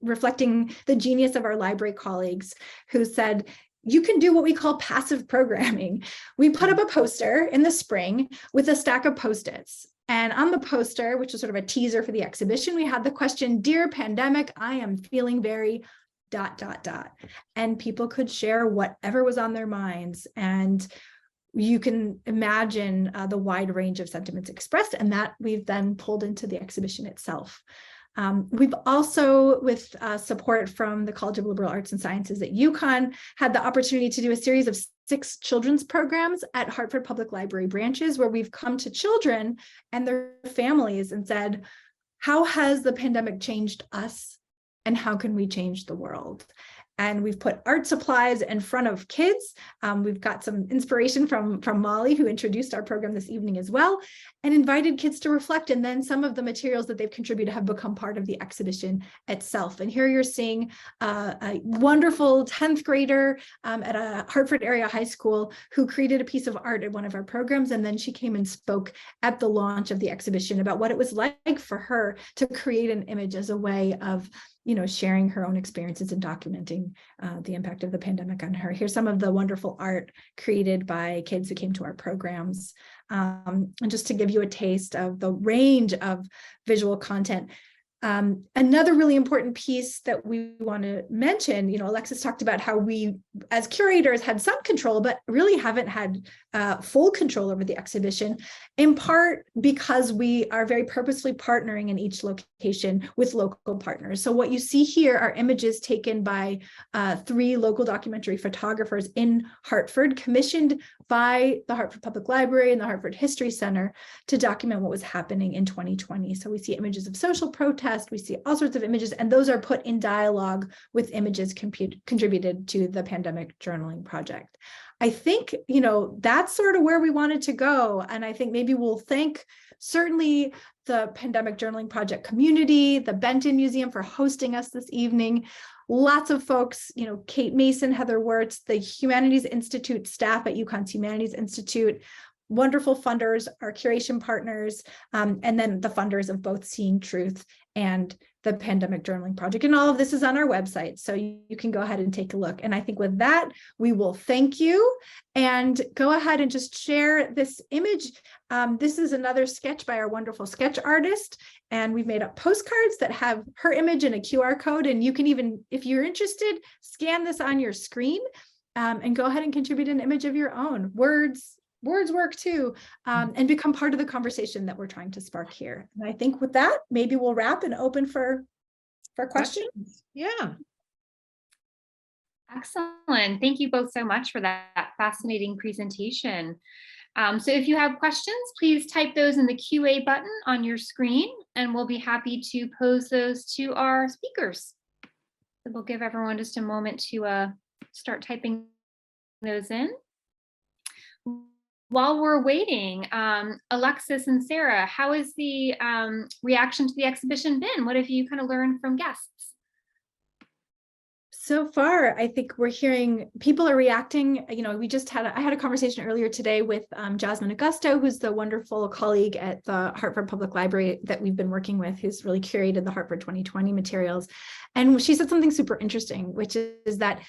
reflecting the genius of our library colleagues who said, you can do what we call passive programming. We put up a poster in the spring with a stack of Post-its. And on the poster, which was sort of a teaser for the exhibition, we had the question, "Dear pandemic, I am feeling very ... And people could share whatever was on their minds. And you can imagine the wide range of sentiments expressed, and that we've then pulled into the exhibition itself. We've also, with support from the College of Liberal Arts and Sciences at UConn, had the opportunity to do a series of 6 children's programs at Hartford Public Library branches, where we've come to children and their families and said, how has the pandemic changed us, and how can we change the world? And we've put art supplies in front of kids. We've got some inspiration from Molly, who introduced our program this evening as well, and invited kids to reflect. And then some of the materials that they've contributed have become part of the exhibition itself. And here you're seeing a wonderful 10th grader at a Hartford area high school who created a piece of art at one of our programs. And then she came and spoke at the launch of the exhibition about what it was like for her to create an image as a way of sharing her own experiences and documenting the impact of the pandemic on her. Here's some of the wonderful art created by kids who came to our programs. And just to give you a taste of the range of visual content. Another really important piece that we want to mention, Alexis talked about how we, as curators, had some control, but really haven't had full control over the exhibition, in part because we are very purposefully partnering in each location with local partners. So what you see here are images taken by 3 local documentary photographers in Hartford, commissioned by the Hartford Public Library and the Hartford History Center to document what was happening in 2020. So we see images of social protest, we see all sorts of images, and those are put in dialogue with images contributed to the Pandemic Journaling Project. I think, that's sort of where we wanted to go. And I think maybe we'll thank certainly the Pandemic Journaling Project community, the Benton Museum for hosting us this evening. Lots of folks, Kate Mason, Heather Wirtz, the Humanities Institute staff at UConn's Humanities Institute, wonderful funders, our curation partners, and then the funders of both Seeing Truth and the Pandemic Journaling Project. And all of this is on our website, so you can go ahead and take a look. And I think with that, we will thank you and go ahead and just share this image. This is another sketch by our wonderful sketch artist, and we've made up postcards that have her image and a QR code. And you can even, if you're interested, scan this on your screen and go ahead and contribute an image of your own. Words work too, and become part of the conversation that we're trying to spark here. And I think with that, maybe we'll wrap and open for questions. Yeah. Excellent. Thank you both so much for that fascinating presentation. So if you have questions, please type those in the QA button on your screen, and we'll be happy to pose those to our speakers. So we'll give everyone just a moment to start typing those in. While we're waiting, Alexis and Sarah, how has the reaction to the exhibition been? What have you kind of learned from guests? So far, I think we're hearing people are reacting. I had a conversation earlier today with Jasmine Augusto, who's the wonderful colleague at the Hartford Public Library that we've been working with, who's really curated the Hartford 2020 materials. And she said something super interesting, which is that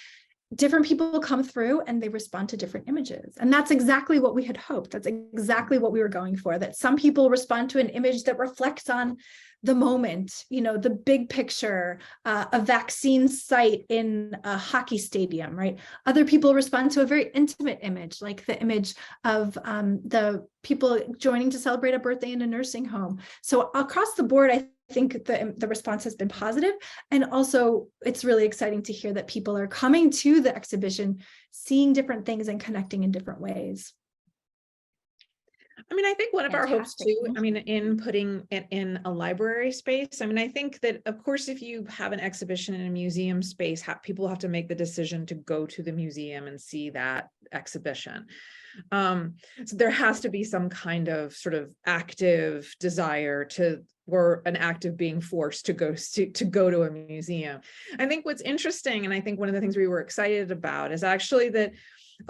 different people come through and they respond to different images. And that's exactly what we had hoped. That's exactly what we were going for, that some people respond to an image that reflects on the moment, you know, the big picture, a vaccine site in a hockey stadium, right? Other people respond to a very intimate image, like the image of the people joining to celebrate a birthday in a nursing home. So across the board, I think the response has been positive. And also it's really exciting to hear that people are coming to the exhibition, seeing different things and connecting in different ways. I mean, I think one of our hopes Fantastic. too, I mean, in putting it in a library space, I mean, I think that, of course, if you have an exhibition in a museum space, people have to make the decision to go to the museum and see that exhibition. So there has to be some kind of sort of active desire or an act of being forced to go to a museum. I think what's interesting, and I think one of the things we were excited about, is actually that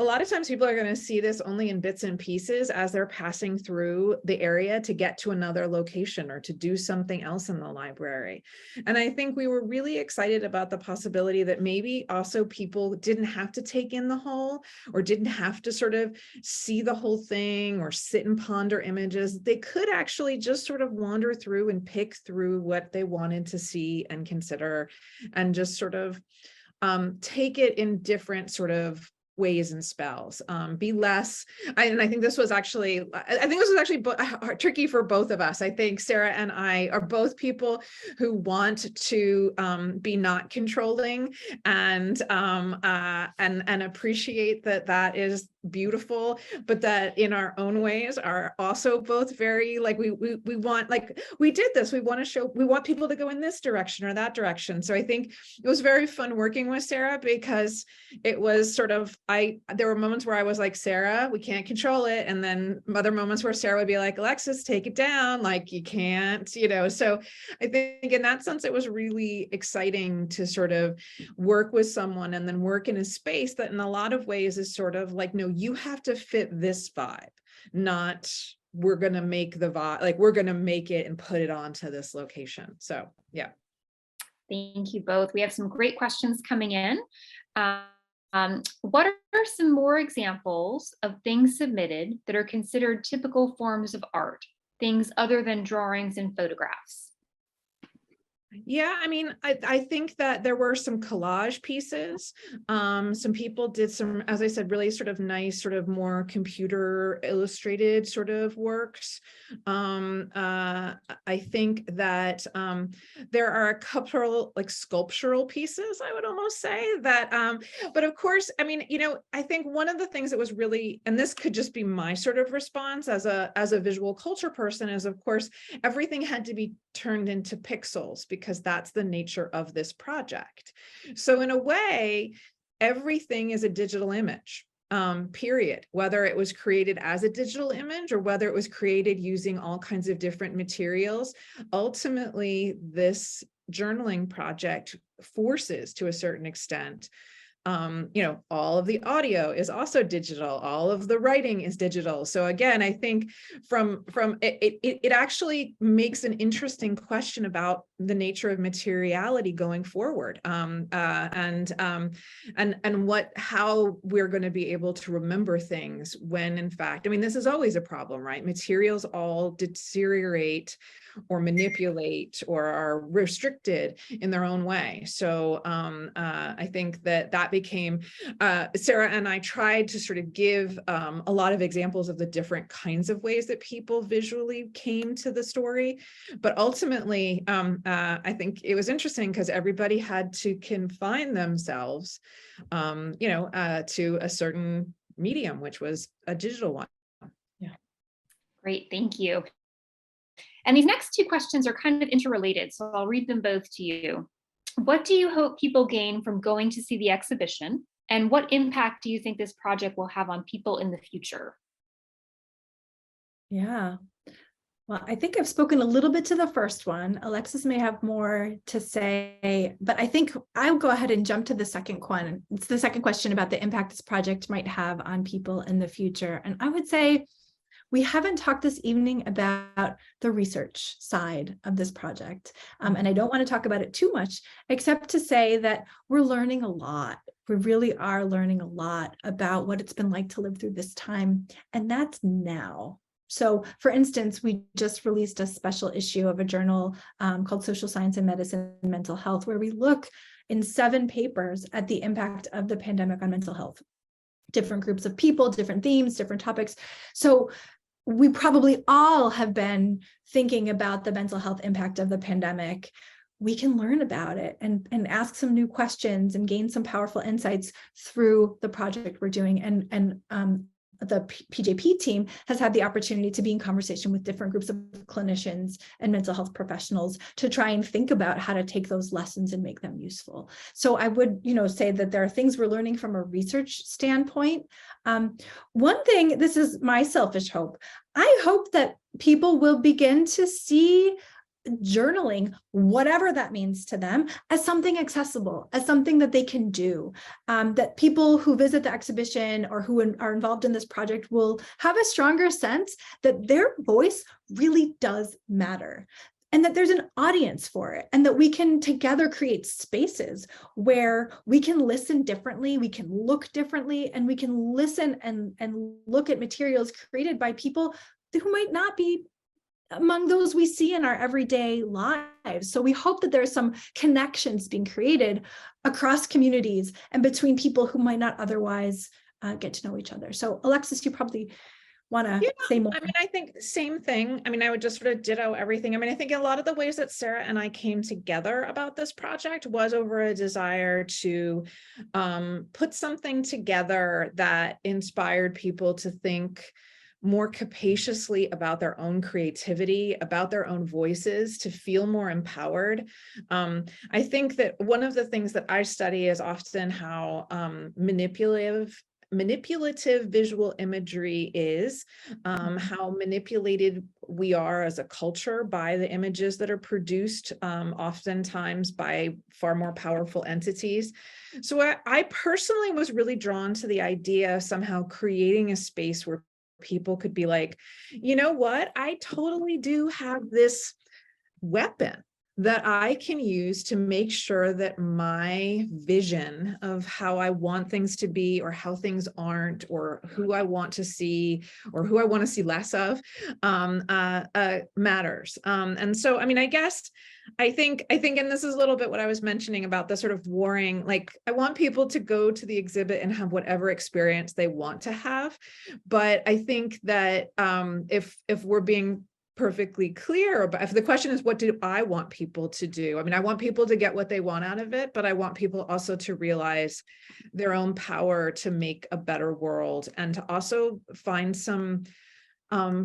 a lot of times people are going to see this only in bits and pieces as they're passing through the area to get to another location or to do something else in the library. And I think we were really excited about the possibility that maybe also people didn't have to take in the whole, or didn't have to sort of see the whole thing or sit and ponder images. They could actually just sort of wander through and pick through what they wanted to see and consider, and just sort of take it in different sort of ways and spells, be less. And I think this was actually, tricky for both of us. I think Sarah and I are both people who want to be not controlling, and appreciate that is beautiful, but that in our own ways are also both very, like, we want, like, we did this, we want people to go in this direction or that direction. So I think it was very fun working with Sarah, because it was sort of, there were moments where I was like, Sarah, we can't control it. And then other moments where Sarah would be like, Alexis, take it down. Like, you can't, you know. So I think in that sense, it was really exciting to sort of work with someone and then work in a space that in a lot of ways is sort of like, no, you have to fit this vibe, not we're going to make the vibe, like we're going to make it and put it onto this location. So, yeah. Thank you both. We have some great questions coming in. What are some more examples of things submitted that are considered typical forms of art, things other than drawings and photographs? Yeah, I mean, I think that there were some collage pieces. Some people did some, as I said, really sort of nice, sort of more computer illustrated sort of works. I think that there are a couple like sculptural pieces, I would almost say that, but of course, I mean, you know, I think one of the things that was really, and this could just be my sort of response as a visual culture person, is of course, everything had to be turned into pixels, because that's the nature of this project. So in a way, everything is a digital image, period, whether it was created as a digital image or whether it was created using all kinds of different materials. Ultimately, this journaling project forces, to a certain extent, you know, all of the audio is also digital, all of the writing is digital. So again, I think from it actually makes an interesting question about the nature of materiality going forward, and how we're going to be able to remember things when, in fact, I mean, this is always a problem, right? Materials all deteriorate or manipulate or are restricted in their own way. So I think that became, Sarah and I tried to sort of give a lot of examples of the different kinds of ways that people visually came to the story. But ultimately, I think it was interesting because everybody had to confine themselves, you know, to a certain medium, which was a digital one. Yeah. Great, thank you. And these next two questions are kind of interrelated, so I'll read them both to you. What do you hope people gain from going to see the exhibition? And what impact do you think this project will have on people in the future? Yeah. Well, I think I've spoken a little bit to the first one. Alexis may have more to say, but I think I'll go ahead and jump to the second one. It's the second question about the impact this project might have on people in the future. And I would say, we haven't talked this evening about the research side of this project. And I don't want to talk about it too much, except to say that we're learning a lot. We really are learning a lot about what it's been like to live through this time. And that's now. So, for instance, we just released a special issue of a journal called Social Science and Medicine and Mental Health, where we look in 7 papers at the impact of the pandemic on mental health. Different groups of people, different themes, different topics. So we probably all have been thinking about the mental health impact of the pandemic. We can learn about it and ask some new questions and gain some powerful insights through the project we're doing. And the PJP team has had the opportunity to be in conversation with different groups of clinicians and mental health professionals to try and think about how to take those lessons and make them useful. So I would, say that there are things we're learning from a research standpoint. One thing, this is my selfish hope, I hope that people will begin to see journaling, whatever that means to them, as something accessible, as something that they can do, that people who visit the exhibition or who are involved in this project will have a stronger sense that their voice really does matter, and that there's an audience for it, and that we can together create spaces where we can listen differently, we can look differently, and we can listen and look at materials created by people who might not be among those we see in our everyday lives. So we hope that there are some connections being created across communities and between people who might not otherwise get to know each other. So Alexis, you probably want to say more. I think same thing. I would just sort of ditto everything. I think a lot of the ways that Sarah and I came together about this project was over a desire to put something together that inspired people to think more capaciously about their own creativity, about their own voices, to feel more empowered. I think that one of the things that I study is often how manipulative visual imagery is, how manipulated we are as a culture by the images that are produced, oftentimes by far more powerful entities. So I personally was really drawn to the idea of somehow creating a space where people could be like, you know what, I totally do have this weapon that I can use to make sure that my vision of how I want things to be, or how things aren't, or who I want to see, or who I want to see less of, matters. And so, I think, and this is a little bit what I was mentioning about the sort of warring, like, I want people to go to the exhibit and have whatever experience they want to have. But I think that if we're being perfectly clear, but if the question is, what do I want people to do? I want people to get what they want out of it, but I want people also to realize their own power to make a better world, and to also find some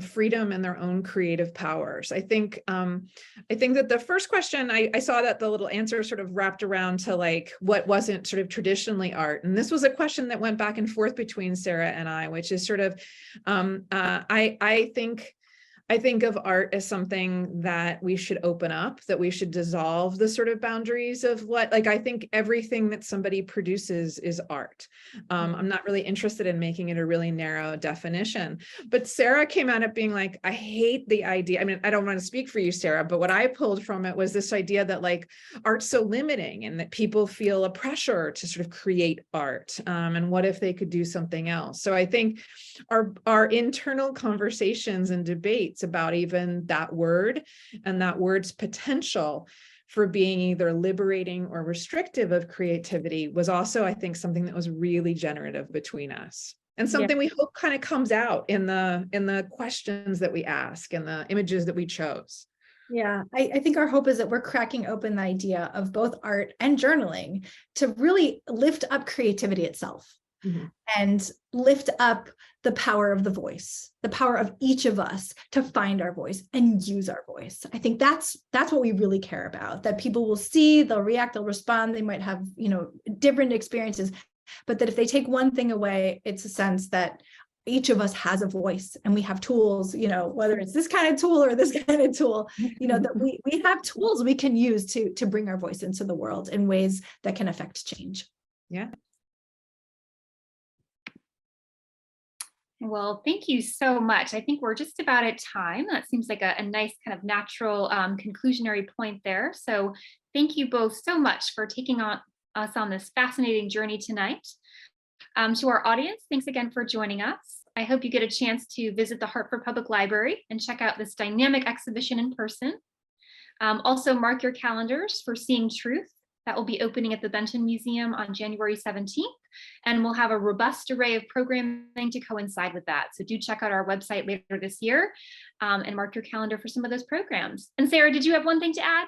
freedom in their own creative powers. I think that the first question, I saw that the little answer sort of wrapped around to like what wasn't sort of traditionally art. And this was a question that went back and forth between Sarah and I, which is sort of, I think of art as something that we should open up, that we should dissolve the sort of boundaries of what, like, I think everything that somebody produces is art. I'm not really interested in making it a really narrow definition, but Sarah came at it being like, I hate the idea. I don't want to speak for you, Sarah, but what I pulled from it was this idea that like art's so limiting, and that people feel a pressure to sort of create art. And what if they could do something else? So I think our internal conversations and debates about even that word and that word's potential for being either liberating or restrictive of creativity was also, I think, something that was really generative between us, and something we hope kind of comes out in the questions that we ask and the images that we chose. Yeah, I think our hope is that we're cracking open the idea of both art and journaling to really lift up creativity itself. Mm-hmm. And lift up the power of the voice, the power of each of us to find our voice and use our voice. I think that's what we really care about, that people will see, they'll react, they'll respond, they might have, different experiences, but that if they take one thing away, it's a sense that each of us has a voice, and we have tools, whether it's this kind of tool or this kind of tool, that we have tools we can use to bring our voice into the world in ways that can affect change. Yeah. Well, thank you so much. I think we're just about at time. That seems like a nice kind of natural conclusionary point there. So thank you both so much for taking us on this fascinating journey tonight. To our audience, thanks again for joining us. I hope you get a chance to visit the Hartford Public Library and check out this dynamic exhibition in person. Also mark your calendars for Seeing Truth. That will be opening at the Benton Museum on January 17th, and we'll have a robust array of programming to coincide with that. So do check out our website later this year and mark your calendar for some of those programs. And Sarah, did you have one thing to add?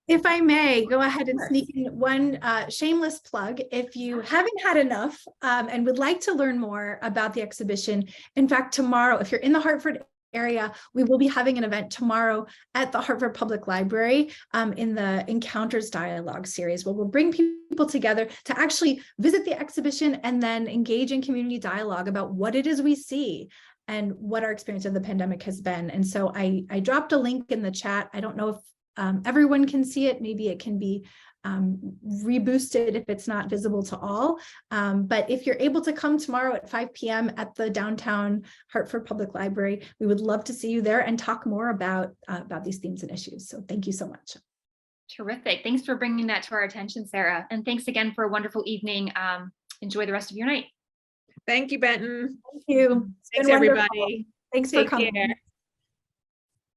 If I may go ahead and sneak in one shameless plug, if you haven't had enough and would like to learn more about the exhibition, in fact, tomorrow, if you're in the Hartford area, we will be having an event tomorrow at the Hartford Public Library in the Encounters Dialogue series, where we'll bring people together to actually visit the exhibition and then engage in community dialogue about what it is we see and what our experience of the pandemic has been. And so I dropped a link in the chat. I don't know if everyone can see it. Maybe it can be reboosted if it's not visible to all. But if you're able to come tomorrow at 5 p.m. at the downtown Hartford Public Library, we would love to see you there and talk more about these themes and issues. So thank you so much. Terrific. Thanks for bringing that to our attention, Sarah. And thanks again for a wonderful evening. Enjoy the rest of your night. Thank you, Benton. Thank you. Thanks, everybody. Thanks for coming. Care.